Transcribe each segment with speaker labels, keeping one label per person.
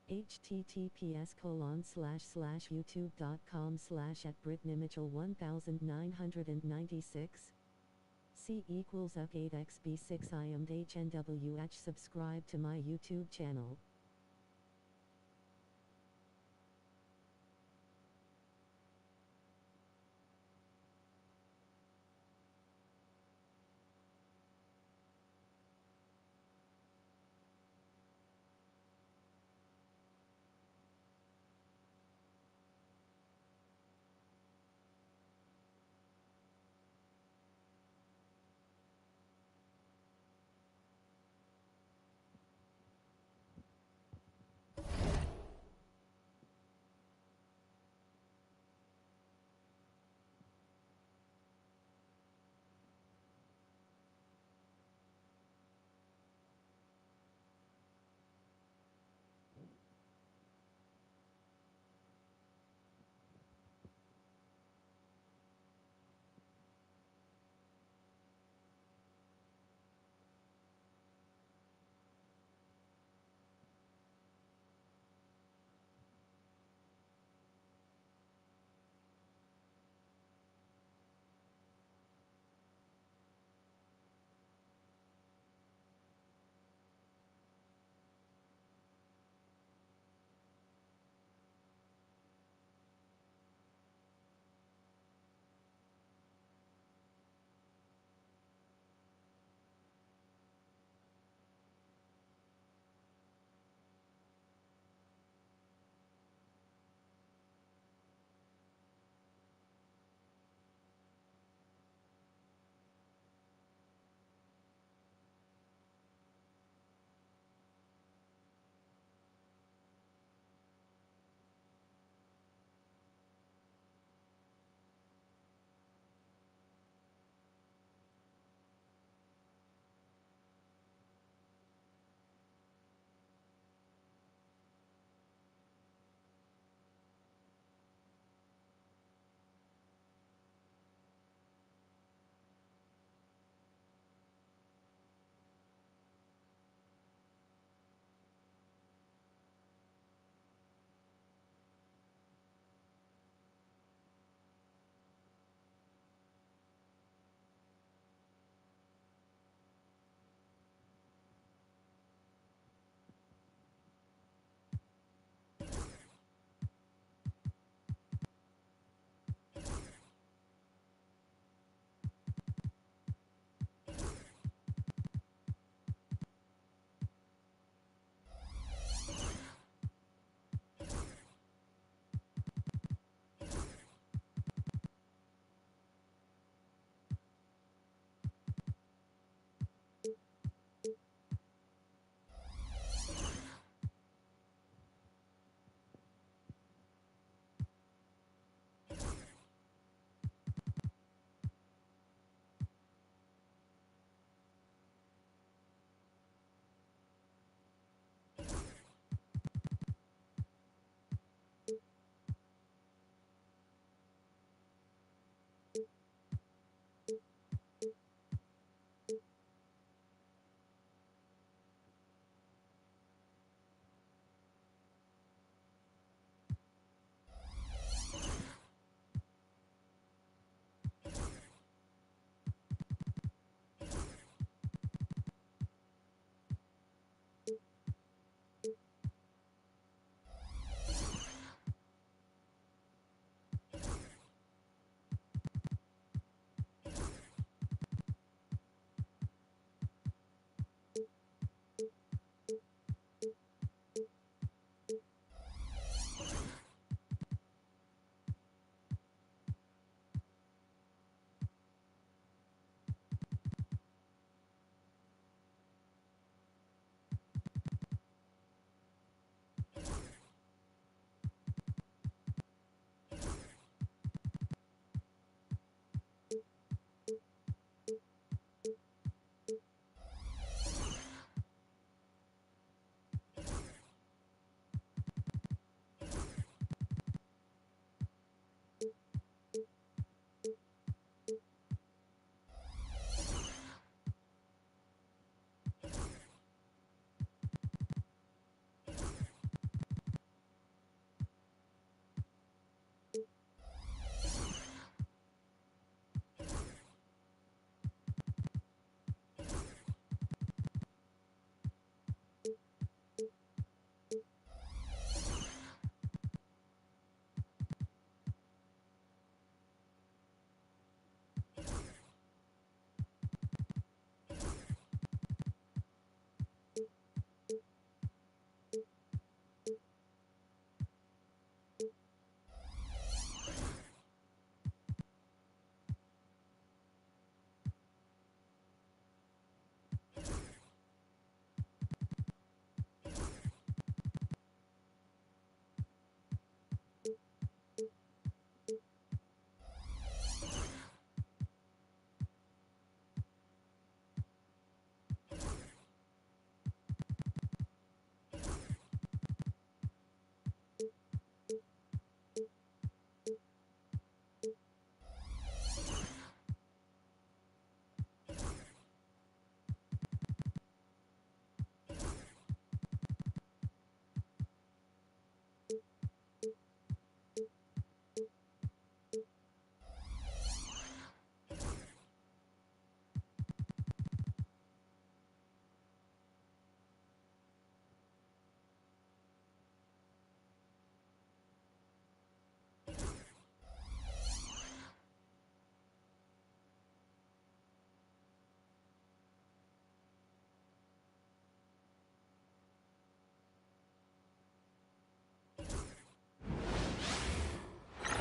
Speaker 1: https://youtube.com/@britnimichel1996 C equals up 8xb6 imdhnwh subscribe to my YouTube channel.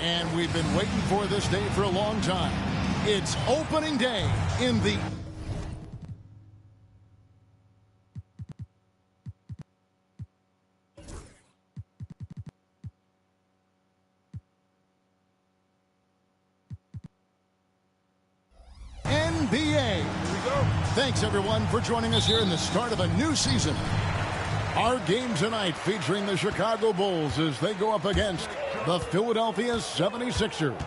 Speaker 2: And we've been waiting for this day for a long time. It's opening day in the NBA. Thanks, everyone, for joining us here in the start of a new season. Our game tonight featuring the Chicago Bulls as they go up against the Philadelphia 76ers.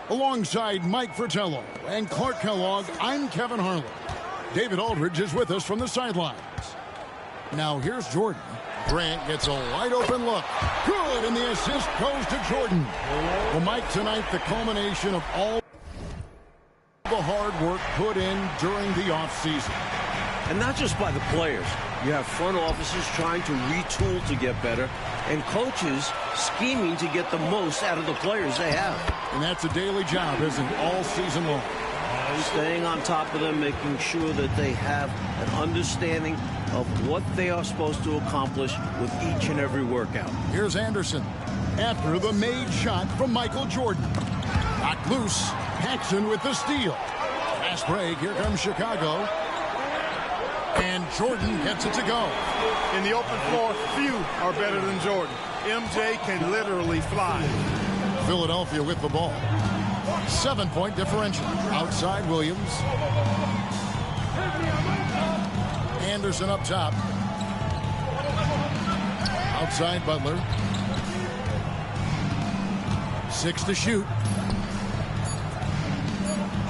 Speaker 2: Alongside Mike Fratello and Clark Kellogg, I'm Kevin Harlan. David Aldridge is with us from the sidelines. Now here's Jordan. Grant gets a wide-open look. Good, and the assist goes to Jordan. Well, Mike, tonight the culmination of all the hard work put in during the offseason.
Speaker 3: And not just by the players. You have front offices trying to retool to get better, and coaches scheming to get the most out of the players they have.
Speaker 2: And that's a daily job, isn't it, all season long?
Speaker 3: Staying on top of them, making sure that they have an understanding of what they are supposed to accomplish with each and every workout.
Speaker 2: Here's Anderson after the made shot from Michael Jordan. Knocked loose. Paxson with the steal. Fast break. Here comes Chicago. And Jordan gets it to go.
Speaker 4: In the open floor, few are better than Jordan. MJ can literally fly.
Speaker 2: Philadelphia with the ball. 7-point differential. Outside Williams. Anderson up top. Outside Butler. 6 to shoot.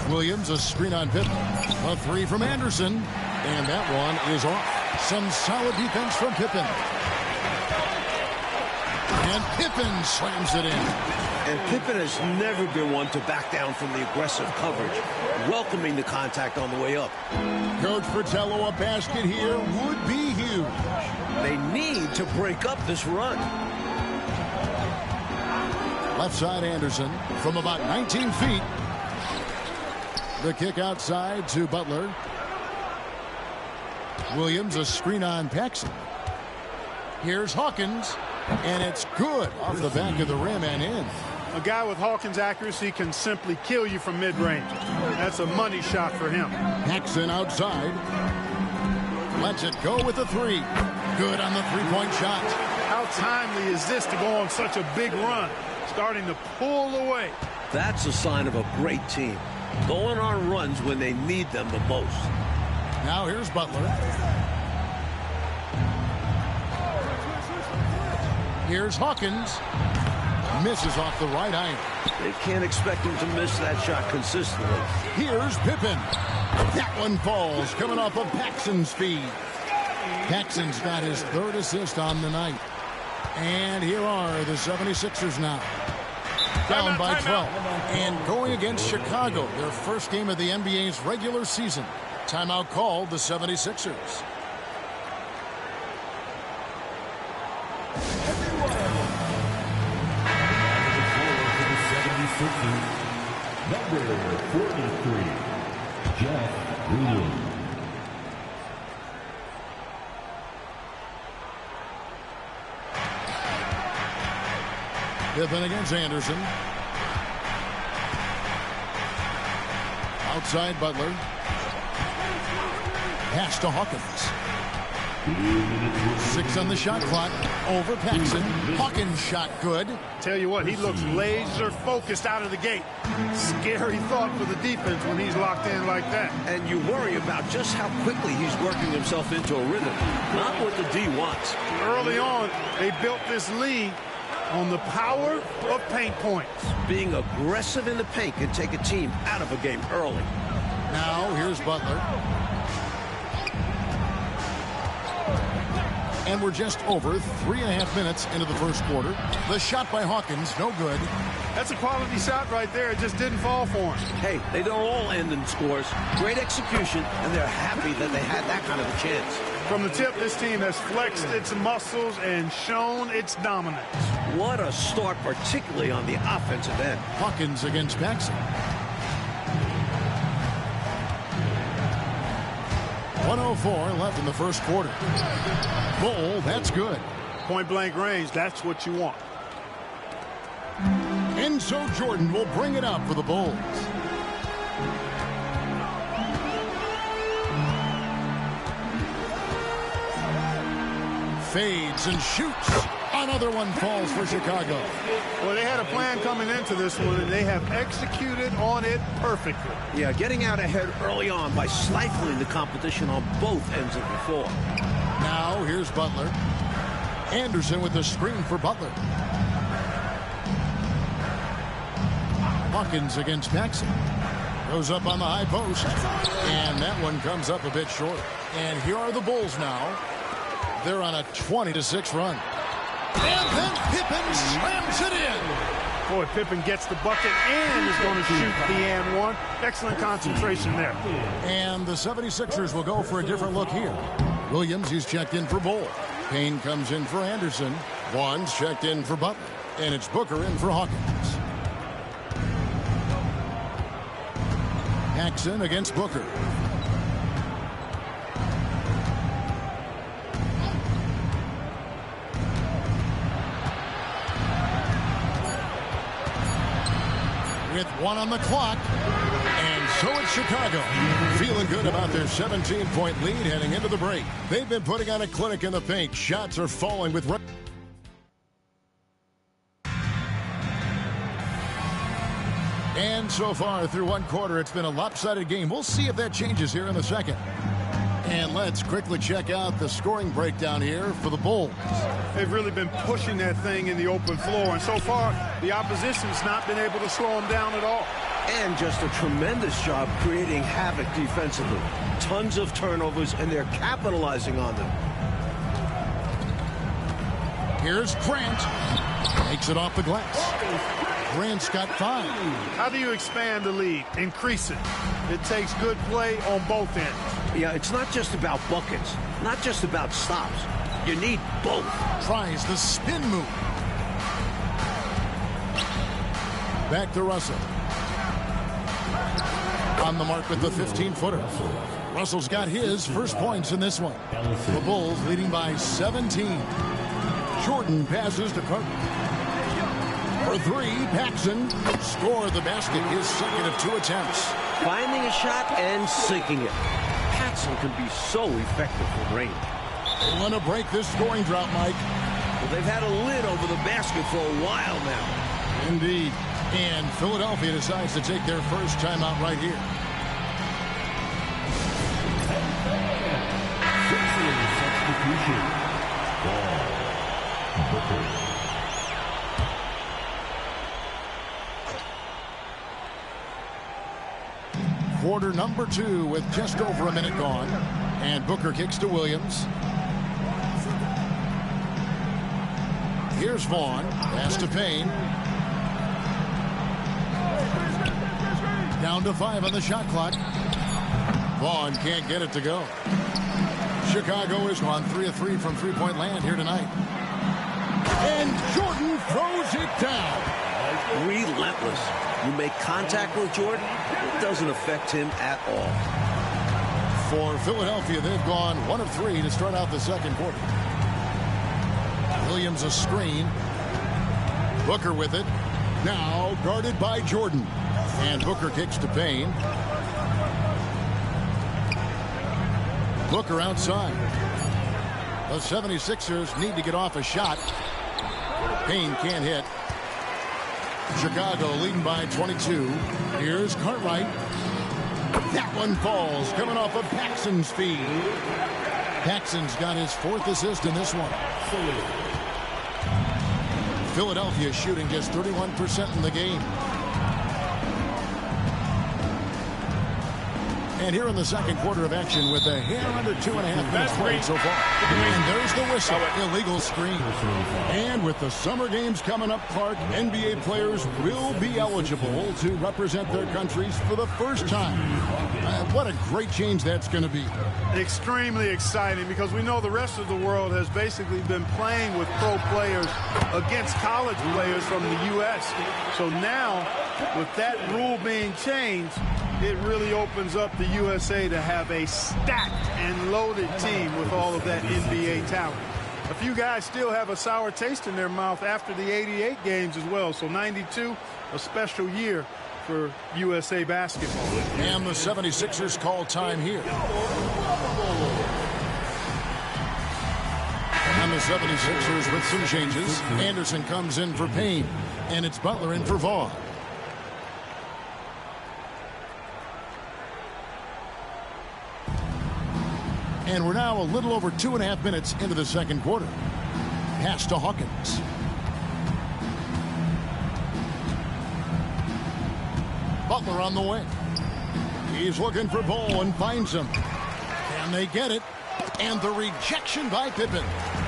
Speaker 2: Williams, a screen on Pippen. A 3 from Anderson. And that one is off. Some solid defense from Pippen. And Pippen slams it in.
Speaker 3: And Pippen has never been one to back down from the aggressive coverage, welcoming the contact on the way up.
Speaker 2: Coach Fratello, a basket here would be huge.
Speaker 3: They need to break up this run.
Speaker 2: Left side Anderson from about 19 feet. The kick outside to Butler. Williams, a screen on Paxson. Here's Hawkins, and it's good off the back of the rim and in.
Speaker 4: A guy with Hawkins' accuracy can simply kill you from mid-range. That's a money shot for him.
Speaker 2: Paxson outside. Lets it go with the 3. Good on the three-point shot.
Speaker 4: How timely is this to go on such a big run? Starting to pull away.
Speaker 3: That's a sign of a great team. Going on runs when they need them the most.
Speaker 2: Now here's Butler. Here's Hawkins. Misses off the right iron.
Speaker 3: They can't expect him to miss that shot consistently.
Speaker 2: Here's Pippen. That one falls, coming off of Paxson's feed. Paxson's got his 3rd assist on the night. And here are the 76ers now. Down by 12. And going against Chicago, their first game of the NBA's regular season. Timeout called the 76ers.
Speaker 5: Number 43, Jeff Green.
Speaker 2: Pippen against Anderson. Outside Butler. Pass to Hawkins. 6 on the shot clock. Over Paxson. Hawkins shot good.
Speaker 4: Tell you what, he looks laser focused out of the gate. Scary thought for the defense when he's locked in like that.
Speaker 3: And you worry about just how quickly he's working himself into a rhythm. Not what the D wants.
Speaker 4: Early on, they built this lead on the power of paint points.
Speaker 3: Being aggressive in the paint can take a team out of a game early.
Speaker 2: Now here's Butler. And we're just over 3.5 minutes into the first quarter. The shot by Hawkins, no good.
Speaker 4: That's a quality shot right there. It just didn't fall for him.
Speaker 3: Hey, they don't all end in scores. Great execution, and they're happy that they had that kind of a chance.
Speaker 4: From the tip, this team has flexed its muscles and shown its dominance.
Speaker 3: What a start, particularly on the offensive end.
Speaker 2: Hawkins against Paxson. 1:04 left in the first quarter. Bull, that's good.
Speaker 4: Point-blank range, that's what you want.
Speaker 2: And so Jordan will bring it up for the Bulls. Fades and shoots. Another one falls for Chicago.
Speaker 4: Well, they had a plan coming into this one, and they have executed on it perfectly.
Speaker 3: Yeah, getting out ahead early on by stifling the competition on both ends of the floor.
Speaker 2: Now, here's Butler. Anderson with the screen for Butler. Hawkins against Paxson. Goes up on the high post. And that one comes up a bit short. And here are the Bulls now. They're on a 20-6 run. And then Pippen slams it in.
Speaker 4: Boy, Pippen gets the bucket and is going to shoot the and one. Excellent concentration there.
Speaker 2: And the 76ers will go for a different look here. Williams, he's checked in for Bull. Payne comes in for Anderson. Vaughn's checked in for Butler. And it's Booker in for Hawkins. Paxson against Booker. With one on the clock. And so it's Chicago. Feeling good about their 17-point lead heading into the break. They've been putting on a clinic in the paint. Shots are falling with... And so far through one quarter, it's been a lopsided game. We'll see if that changes here in the second. And let's quickly check out the scoring breakdown here for the Bulls.
Speaker 4: They've really been pushing that thing in the open floor, and so far the opposition's not been able to slow them down at all.
Speaker 3: And just a tremendous job creating havoc defensively. Tons of turnovers, and they're capitalizing on them.
Speaker 2: Here's Grant. Makes it off the glass. Grant's got 5.
Speaker 4: How do you expand the lead? Increase it. It takes good play on both ends.
Speaker 3: Yeah, it's not just about buckets, not just about stops. You need both.
Speaker 2: Tries the spin move. Back to Russell. On the mark with the 15-footer. Russell's got his first points in this one. The Bulls leading by 17. Jordan passes to Carter. For 3, Paxson scored the basket, his second of 2 attempts.
Speaker 3: Finding a shot and sinking it. Paxson can be so effective from range.
Speaker 2: They want to break this scoring drought, Mike.
Speaker 3: Well, they've had a lid over the basket for a while now.
Speaker 2: Indeed. And Philadelphia decides to take their first timeout right here.
Speaker 5: Substitution. Booker.
Speaker 2: Quarter number 2 with just over a minute gone. And Booker kicks to Williams. Here's Vaughn. Pass to Payne. Down to 5 on the shot clock. Vaughn can't get it to go. Chicago is on 3 of 3 from three-point land here tonight. And Jordan throws it down.
Speaker 3: Relentless. You make contact with Jordan, it doesn't affect him at all.
Speaker 2: For Philadelphia, they've gone 1 of 3 to start out the second quarter. Williams a screen. Booker with it. Now guarded by Jordan. And Booker kicks to Payne. Booker outside. The 76ers need to get off a shot. Payne can't hit. Chicago leading by 22. Here's Cartwright. That one falls, coming off of Paxson's feed. Paxson's got his 4th assist in this one. Philadelphia shooting just 31% in the game. And here in the second quarter of action with a hair under 2.5 minutes played so far. And there's the whistle. Illegal screen. And with the summer games coming up, Clark, NBA players will be eligible to represent their countries for the first time. What a great change that's going to be.
Speaker 4: Extremely exciting because we know the rest of the world has basically been playing with pro players against college players from the U.S. So now, with that rule being changed, it really opens up the USA to have a stacked and loaded team with all of that NBA talent. A few guys still have a sour taste in their mouth after the 88 games as well. So 92, a special year for USA basketball.
Speaker 2: And the 76ers call time here. And the 76ers with some changes. Anderson comes in for Payne. And it's Butler in for Vaughn. And we're now a little over 2.5 minutes into the second quarter. Pass to Hawkins. Butler on the wing. He's looking for Ball and finds him. Can they get it? And the rejection by Pippen.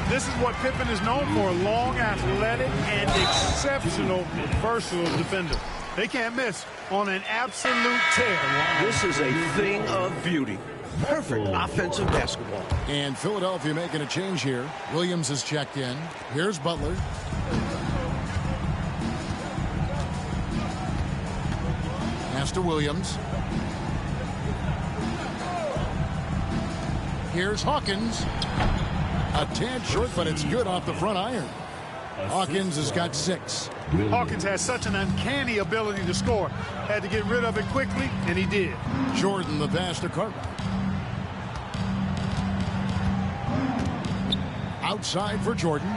Speaker 4: This is what Pippen is known for, a long, athletic, and exceptional versatile defender. They can't miss on an absolute tear.
Speaker 3: This is a thing of beauty. Perfect offensive basketball.
Speaker 2: And Philadelphia making a change here. Williams is checked in. Here's Butler. Pass to Williams. Here's Hawkins. A tad short, but it's good off the front iron. Hawkins has got 6.
Speaker 4: Hawkins has such an uncanny ability to score. Had to get rid of it quickly, and he did.
Speaker 2: Jordan the pass to Cartwright. Outside for Jordan.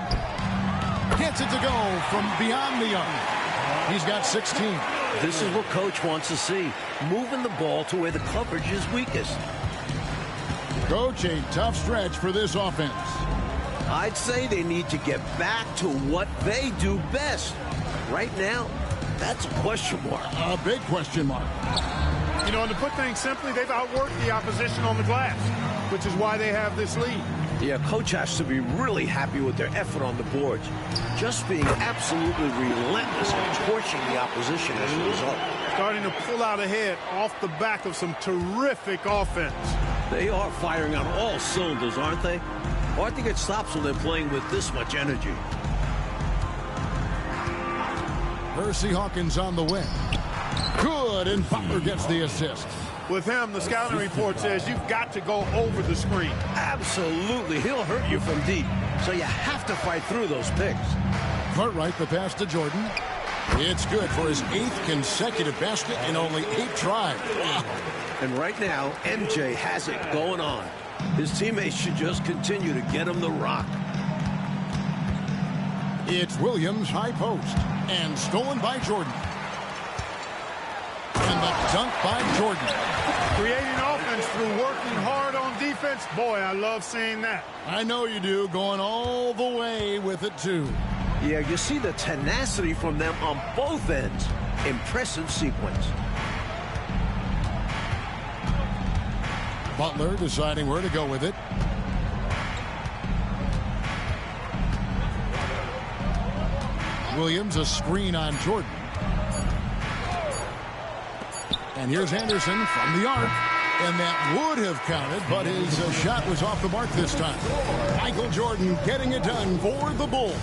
Speaker 2: Gets it to go from beyond the arc. He's got 16.
Speaker 3: This is what Coach wants to see. Moving the ball to where the coverage is weakest.
Speaker 2: Coach, a tough stretch for this offense.
Speaker 3: I'd say they need to get back to what they do best. Right now, that's a question mark.
Speaker 2: A big question mark.
Speaker 4: You know, and to put things simply, they've outworked the opposition on the glass, which is why they have this lead.
Speaker 3: Yeah, Coach has to be really happy with their effort on the boards. Just being absolutely relentless and torching the opposition as a result.
Speaker 4: Starting to pull out ahead off the back of some terrific offense.
Speaker 3: They are firing on all cylinders, aren't they? Hard to get stops when they're playing with this much energy.
Speaker 2: Percy Hawkins on the wing. Good, and Butler gets the assist.
Speaker 4: With him, the scouting report says you've got to go over the screen.
Speaker 3: Absolutely. He'll hurt you from deep, so you have to fight through those picks.
Speaker 2: Cartwright the pass to Jordan. It's good for his 8th consecutive basket in only 8 tries.
Speaker 3: And right now, MJ has it going on. His teammates should just continue to get him the rock.
Speaker 2: It's Williams high post and stolen by Jordan. And the dunk by Jordan.
Speaker 4: Creating offense through working hard on defense. Boy, I love seeing that.
Speaker 2: I know you do, going all the way with it too.
Speaker 3: Yeah, you see the tenacity from them on both ends. Impressive sequence.
Speaker 2: Butler deciding where to go with it. Williams a screen on Jordan. And here's Anderson from the arc. And that would have counted, but his shot was off the mark this time. Michael Jordan getting it done for the Bulls.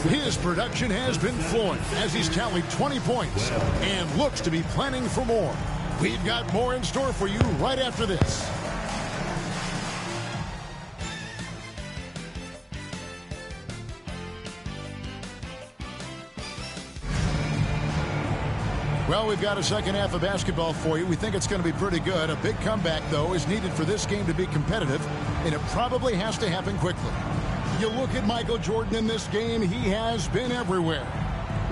Speaker 2: His production has been flowing as he's tallied 20 points and looks to be planning for more. We've got more in store for you right after this. Well, we've got a second half of basketball for you. We think it's going to be pretty good. A big comeback, though, is needed for this game to be competitive, and it probably has to happen quickly. You look at Michael Jordan in this game, he has been everywhere.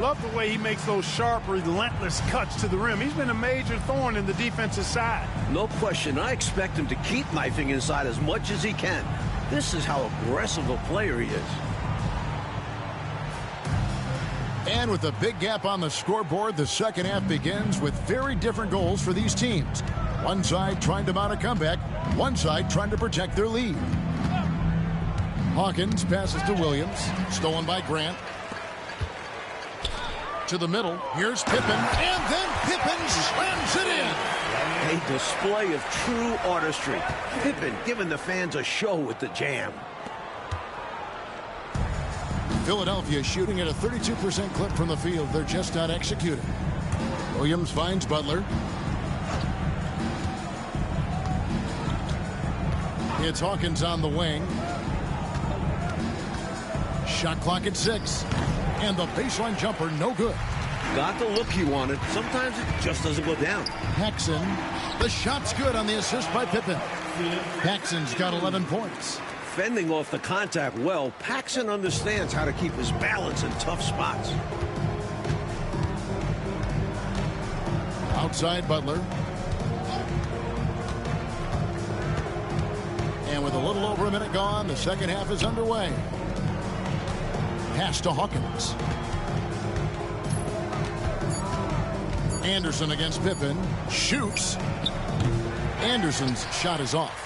Speaker 4: Love the way he makes those sharp, relentless cuts to the rim. He's been a major thorn in the defensive side.
Speaker 3: No question. I expect him to keep knifing inside as much as he can. This is how aggressive a player he is.
Speaker 2: And with a big gap on the scoreboard, the second half begins with very different goals for these teams. One side trying to mount a comeback, one side trying to protect their lead. Hawkins passes to Williams, stolen by Grant. To the middle, here's Pippen, and then Pippen slams it in.
Speaker 3: A display of true artistry. Pippen giving the fans a show with the jam.
Speaker 2: Philadelphia shooting at a 32% clip from the field. They're just not executing. Williams finds Butler. It's Hawkins on the wing. Shot clock at 6. And the baseline jumper, no good.
Speaker 3: Got the look he wanted. Sometimes it just doesn't go down.
Speaker 2: Paxson, the shot's good on the assist by Pippen. Paxson's got 11 points.
Speaker 3: Fending off the contact well, Paxson understands how to keep his balance in tough spots.
Speaker 2: Outside Butler. And with a little over a minute gone, the second half is underway. Pass to Hawkins. Anderson against Pippen. Shoots. Anderson's shot is off.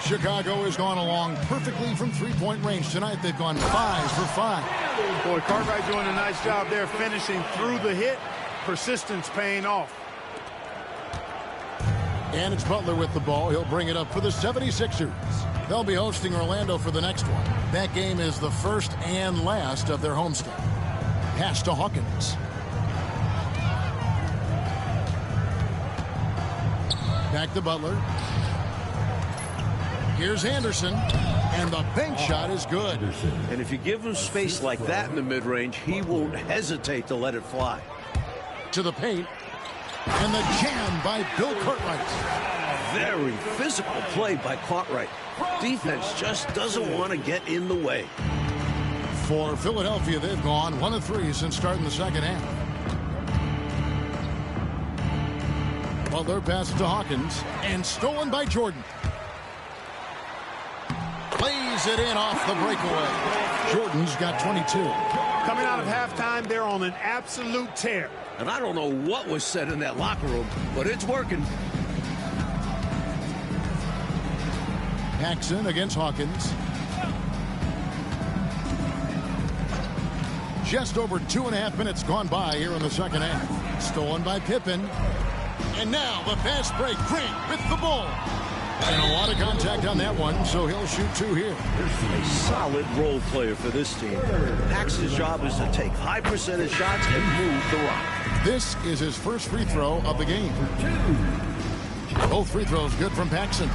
Speaker 2: Chicago has gone along perfectly from three-point range. Tonight they've gone 5 for 5.
Speaker 4: Boy, Cartwright doing a nice job there finishing through the hit. Persistence paying off.
Speaker 2: And it's Butler with the ball. He'll bring it up for the 76ers. They'll be hosting Orlando for the next one. That game is the first and last of their homestand. Pass to Hawkins. Back to Butler. Here's Anderson. And the bank shot is good.
Speaker 3: And if you give him space like that in the mid-range, he won't hesitate to let it fly.
Speaker 2: To the paint. And the jam by Bill Cartwright.
Speaker 3: Very physical play by Cartwright. Defense just doesn't want to get in the way.
Speaker 2: For Philadelphia, they've gone 1 of 3 since starting the second half. Butler passes to Hawkins. And stolen by Jordan. Plays it in off the breakaway. Jordan's got 22.
Speaker 4: Coming out of halftime, they're on an absolute tear.
Speaker 3: And I don't know what was said in that locker room, but it's working.
Speaker 2: Paxson against Hawkins. Just over 2.5 minutes gone by here in the second half. Stolen by Pippen. And now the fast break. Grant with the ball. And a lot of contact on that one, so he'll shoot 2 here.
Speaker 3: A solid role player for this team. Paxson's job is to take high percentage shots and move the rock.
Speaker 2: This is his first free throw of the game. Both free throws good from Paxson.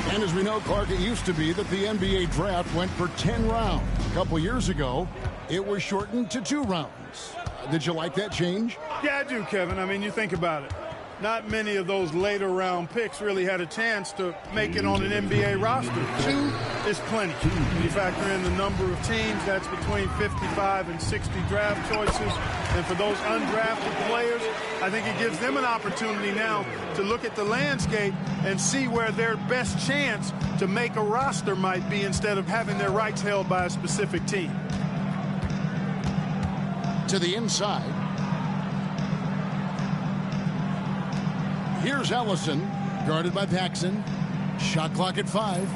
Speaker 2: And as we know, Clark, it used to be that the NBA draft went for 10 rounds. A couple years ago, it was shortened to 2 rounds. Did you like that change?
Speaker 4: Yeah, I do, Kevin. I mean, you think about it. Not many of those later round picks really had a chance to make it on an NBA roster. 2 is plenty. When you factor in the number of teams, that's between 55 and 60 draft choices. And for those undrafted players, I think it gives them an opportunity now to look at the landscape and see where their best chance to make a roster might be instead of having their rights held by a specific team.
Speaker 2: To the inside. Here's Ellison, guarded by Paxson. Shot clock at 5.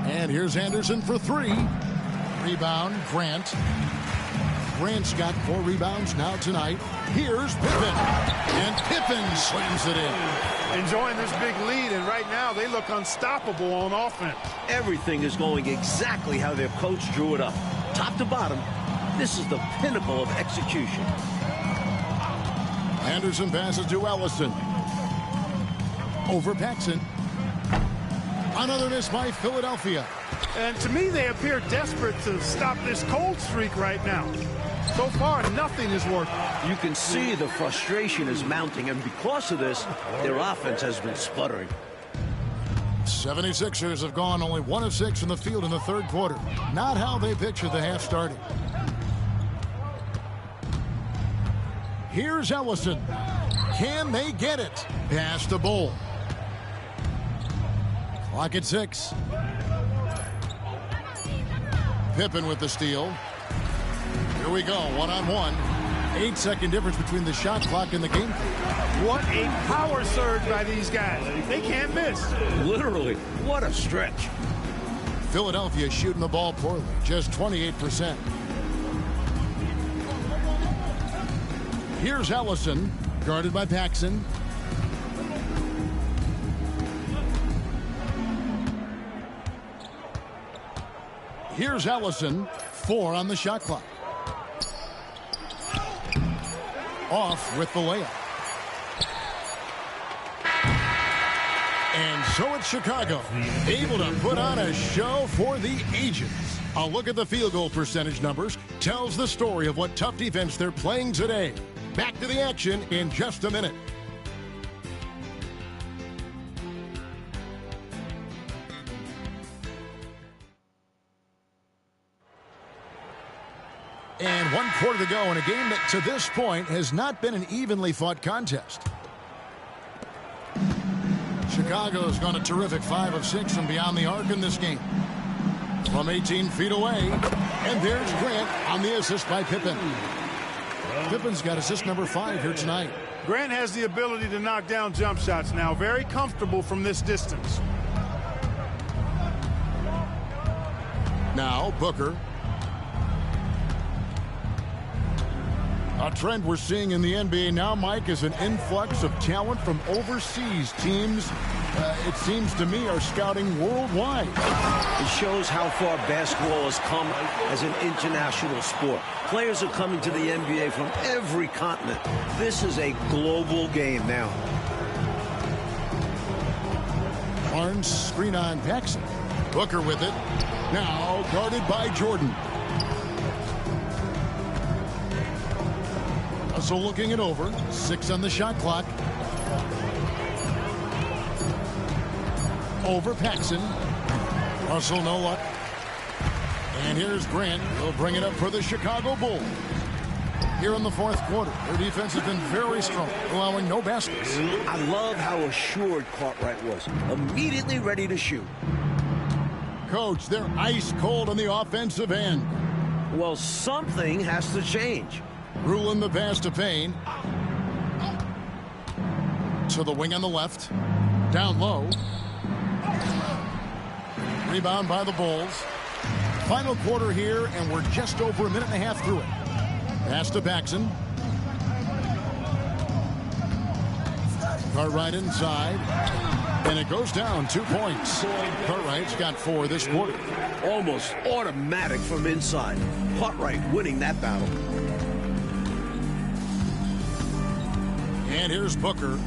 Speaker 2: And here's Anderson for 3. Rebound, Grant. Grant's got 4 rebounds now tonight. Here's Pippen. And Pippen slams it in.
Speaker 4: Enjoying this big lead, and right now they look unstoppable on offense.
Speaker 3: Everything is going exactly how their coach drew it up. Top to bottom, this is the pinnacle of execution.
Speaker 2: Anderson passes to Ellison. Over Paxson. Another miss by Philadelphia.
Speaker 4: And to me, they appear desperate to stop this cold streak right now. So far, nothing is working.
Speaker 3: You can see the frustration is mounting, and because of this, their offense has been sputtering.
Speaker 2: 76ers have gone only 1 of 6 in the field in the third quarter. Not how they pictured the half starting. Here's Ellison. Can they get it? Pass to Bull. Clock at 6. Pippen with the steal. Here we go, 1-on-1. 8-second difference between the shot clock and the game clock.
Speaker 4: What a power surge by these guys. They can't miss.
Speaker 3: Literally, what a stretch.
Speaker 2: Philadelphia shooting the ball poorly, just 28%. Here's Ellison, guarded by Paxson. Here's Ellison, 4 on the shot clock. Off with the layup. And So it's Chicago, able to put on a show for the ages. A look at the field goal percentage numbers tells the story of what tough defense they're playing today. Back to the action in just a minute. And 1 quarter to go in a game that to this point has not been an evenly fought contest. Chicago's gone a terrific 5 of 6 from beyond the arc in this game. From 18 feet away. And there's Grant on the assist by Pippen. Pippen's got assist number 5 here tonight.
Speaker 4: Grant has the ability to knock down jump shots now. Very comfortable from this distance.
Speaker 2: Now Booker. A trend we're seeing in the NBA now, Mike, is an influx of talent from overseas teams. It seems to me are scouting worldwide.
Speaker 3: It shows how far basketball has come as an international sport. Players are coming to the NBA from every continent. This is a global game now.
Speaker 2: Barnes screen on Paxson. Booker with it. Now guarded by Jordan. So looking it over. 6 on the shot clock. Over Paxson. Russell, no luck. And here's Grant. He'll bring it up for the Chicago Bulls. Here in the 4th quarter, their defense has been very strong, allowing no baskets.
Speaker 3: I love how assured Cartwright was. Immediately ready to shoot.
Speaker 2: Coach, they're ice cold on the offensive end.
Speaker 3: Well, something has to change.
Speaker 2: Ruling the pass to Payne. To the wing on the left. Down low. Rebound by the Bulls. Final quarter here, and we're just over a minute and a half through it. Pass to Paxson. Cartwright inside. And it goes down 2 points. Cartwright's got 4 this quarter.
Speaker 3: Almost automatic from inside. Cartwright winning that battle.
Speaker 2: And here's Booker.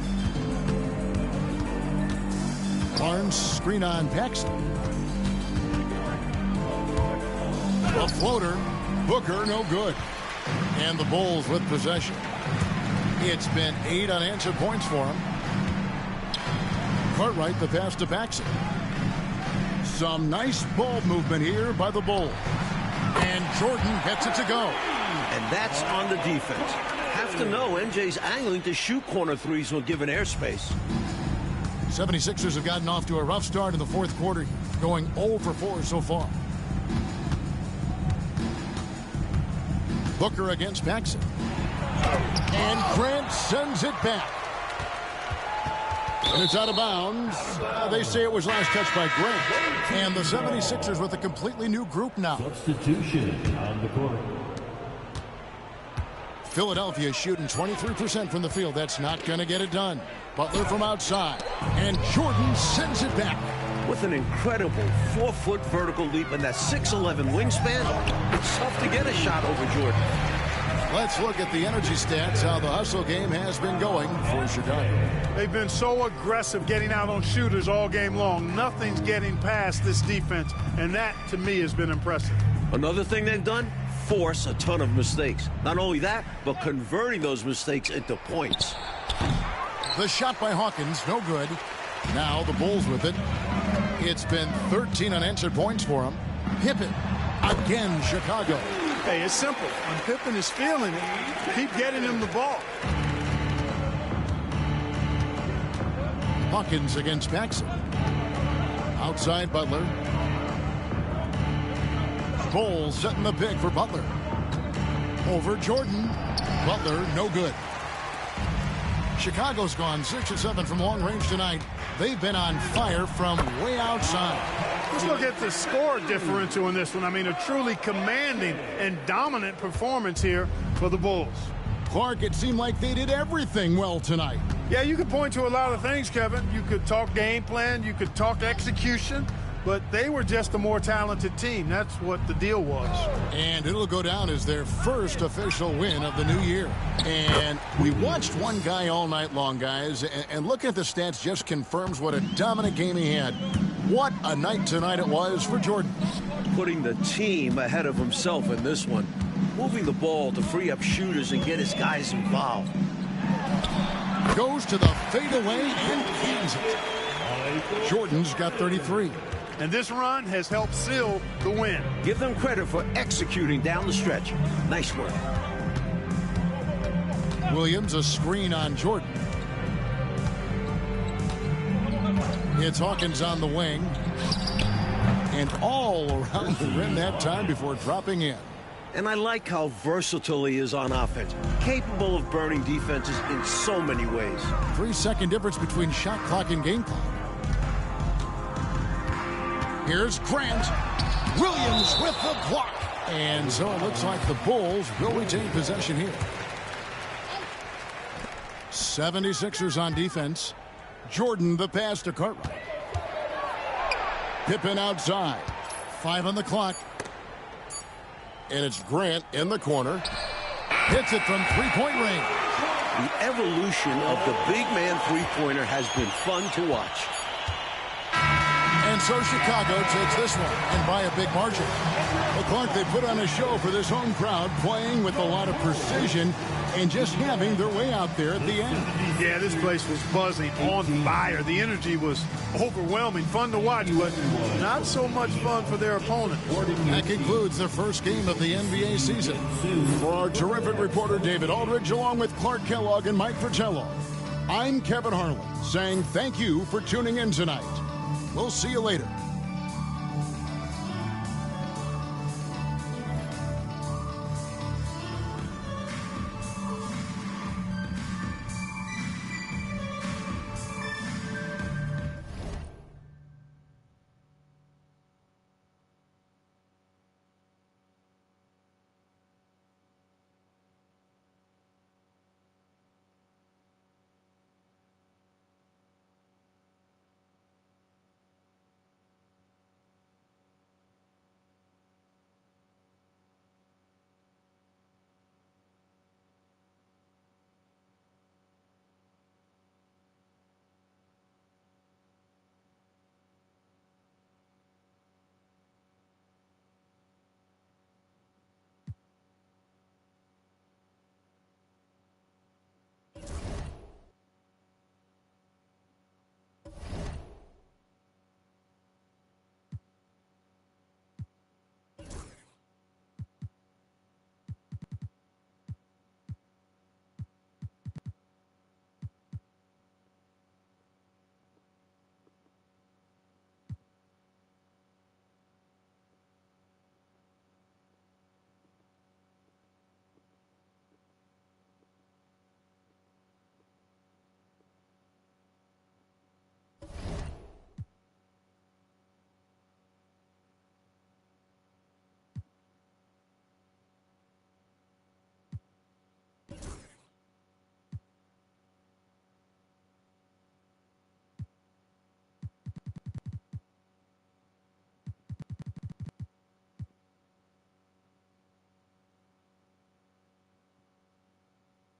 Speaker 2: Barnes screen on Paxson. A floater. Booker no good. And the Bulls with possession. It's been 8 unanswered points for him. Cartwright the pass to Paxson. Some nice ball movement here by the Bulls. And Jordan gets it to go.
Speaker 3: And that's on the defense. Have to know MJ's angling to shoot corner threes when given airspace.
Speaker 2: 76ers have gotten off to a rough start in the 4th quarter, going 0 for 4 so far. Booker against Paxson. And Grant sends it back. And it's out of bounds. They say it was last touched by Grant. And the 76ers with a completely new group now.
Speaker 5: Substitution on the court.
Speaker 2: Philadelphia shooting 23% from the field. That's not going to get it done. Butler from outside. And Jordan sends it back.
Speaker 3: With an incredible 4-foot vertical leap and that 6'11" wingspan, it's tough to get a shot over Jordan.
Speaker 2: Let's look at the energy stats, how the hustle game has been going for Chicago.
Speaker 4: They've been so aggressive getting out on shooters all game long. Nothing's getting past this defense, and that, to me, has been impressive.
Speaker 3: Another thing they've done? Force a ton of mistakes. Not only that, but converting those mistakes into points.
Speaker 2: The shot by Hawkins, no good. Now the Bulls with it. It's been 13 unanswered points for him. Pippen, again, Chicago.
Speaker 4: Hey, it's simple. When Pippen is feeling it, keep getting him the ball.
Speaker 2: Hawkins against Paxson. Outside Butler. Bulls setting the pick for Butler. Over Jordan. Butler, no good. Chicago's gone 6 of 7 from long range tonight. They've been on fire from way outside.
Speaker 4: Let's look at the score differential in this one. I mean, a truly commanding and dominant performance here for the Bulls.
Speaker 2: Clark, it seemed like they did everything well tonight.
Speaker 4: Yeah, you could point to a lot of things, Kevin. You could talk game plan. You could talk execution. but they were just a more talented team. That's what the deal was.
Speaker 2: And it'll go down as their first official win of the new year. And we watched one guy all night long, guys, and looking at the stats just confirms what a dominant game he had. What a night tonight it was for Jordan.
Speaker 3: Putting the team ahead of himself in this one. Moving the ball to free up shooters and get his guys involved.
Speaker 2: Goes to the fadeaway and cans it. Jordan's got 33.
Speaker 4: And this run has helped seal the win.
Speaker 3: Give them credit for executing down the stretch. Nice work.
Speaker 2: Williams, a screen on Jordan. It's Hawkins on the wing. And all around the rim that time before dropping in.
Speaker 3: And I like how versatile he is on offense. Capable of burning defenses in so many ways.
Speaker 2: 3-second difference between shot clock and game clock. Here's Grant. Williams with the block. And so it looks like the Bulls will retain possession here. 76ers on defense. Jordan the pass to Cartwright. Pippen outside. 5 on the clock. And it's Grant in the corner. Hits it from three-point range.
Speaker 3: The evolution of the big man three-pointer has been fun to watch.
Speaker 2: And so Chicago takes this one, and by a big margin. Well, Clark, they put on a show for this home crowd, playing with a lot of precision and just having their way out there at the end.
Speaker 4: Yeah, this place was buzzing, on fire. The energy was overwhelming, fun to watch, but not so much fun for their opponent.
Speaker 2: That concludes the first game of the NBA season. For our terrific reporter David Aldridge, along with Clark Kellogg and Mike Fratello, I'm Kevin Harlan, saying thank you for tuning in tonight. We'll see you later.